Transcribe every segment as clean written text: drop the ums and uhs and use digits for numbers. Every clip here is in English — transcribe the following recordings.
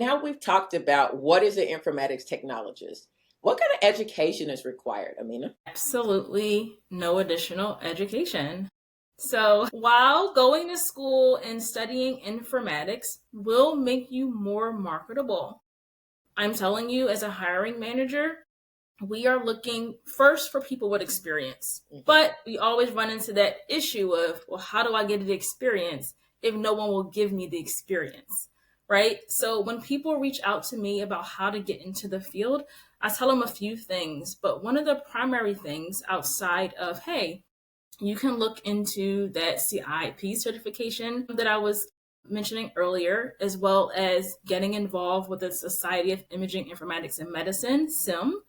Now we've talked about what is an informatics technologist. What kind of education is required, Ameena? Absolutely no additional education. So, while going to school and studying informatics will make you more marketable, I'm telling you, as a hiring manager, we are looking first for people with experience. But we always run into that issue of, well, how do I get the experience if no one will give me the experience? Right? So when people reach out to me about how to get into the field, I tell them a few things. But one of the primary things outside of, hey, you can look into that CIP certification that I was mentioning earlier, as well as getting involved with the Society of Imaging Informatics and Medicine, SIM.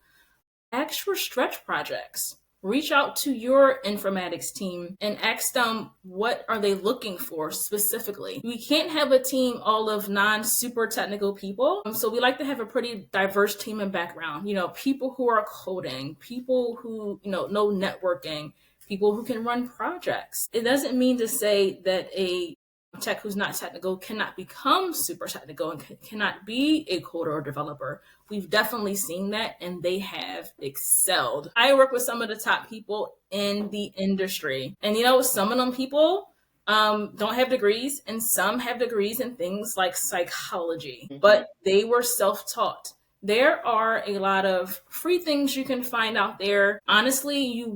Ask for stretch projects. Reach out to your informatics team and ask them what are they looking for specifically. We can't have a team all of non-super technical people. So we like to have a pretty diverse team and background. People who are coding, people who, know networking, people who can run projects. It doesn't mean to say that a tech who's not technical cannot become super technical and cannot be a coder or developer. We've definitely seen that, and they have excelled. I work with some of the top people in the industry, and some of them people don't have degrees, and some have degrees in things like psychology, but they were self-taught. There are a lot of free things you can find out there. Honestly, you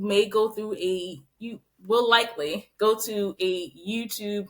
will likely go to a YouTube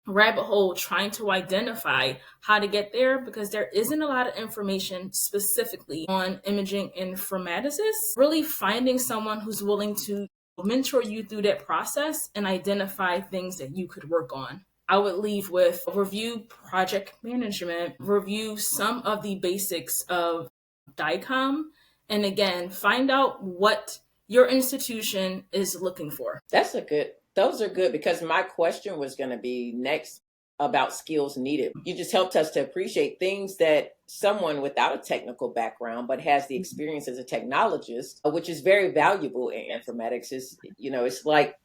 rabbit hole trying to identify how to get there, because there isn't a lot of information specifically on imaging informaticists. Really finding someone who's willing to mentor you through that process and identify things that you could work on. I would leave with review project management, review some of the basics of DICOM, and again, find out what your institution is looking for. Those are good, because my question was going to be next about skills needed. You just helped us to appreciate things that someone without a technical background but has the experience as a technologist, which is very valuable in informatics. It's like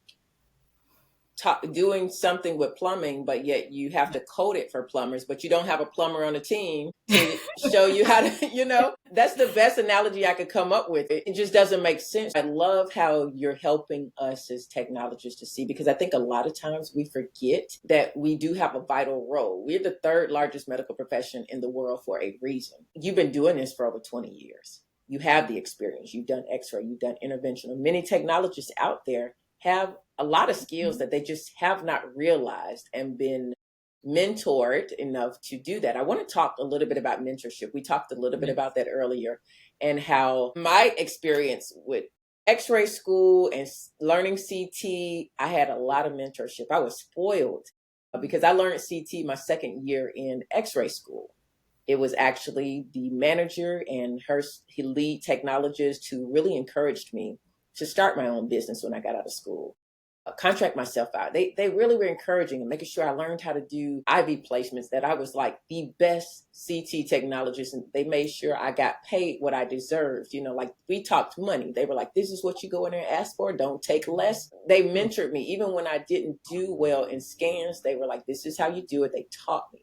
doing something with plumbing, but yet you have to code it for plumbers, but you don't have a plumber on the team to show you how to, that's the best analogy I could come up with. It just doesn't make sense. I love how you're helping us as technologists to see, because I think a lot of times we forget that we do have a vital role. We're the third largest medical profession in the world for a reason. You've been doing this for over 20 years. You have the experience. You've done x-ray, you've done interventional. Many technologists out there have a lot of skills that they just have not realized and been mentored enough to do that. I want to talk a little bit about mentorship. We talked a little bit about that earlier, and how my experience with x-ray school and learning CT, I had a lot of mentorship. I was spoiled because I learned CT my second year in x-ray school. It was actually the manager and her lead technologist who really encouraged me to start my own business when I got out of school, contract myself out. They really were encouraging and making sure I learned how to do IV placements, that I was like the best CT technologist, and they made sure I got paid what I deserved. Like we talked money. They were like, this is what you go in there and ask for. Don't take less. They mentored me. Even when I didn't do well in scans, they were like, this is how you do it. They taught me.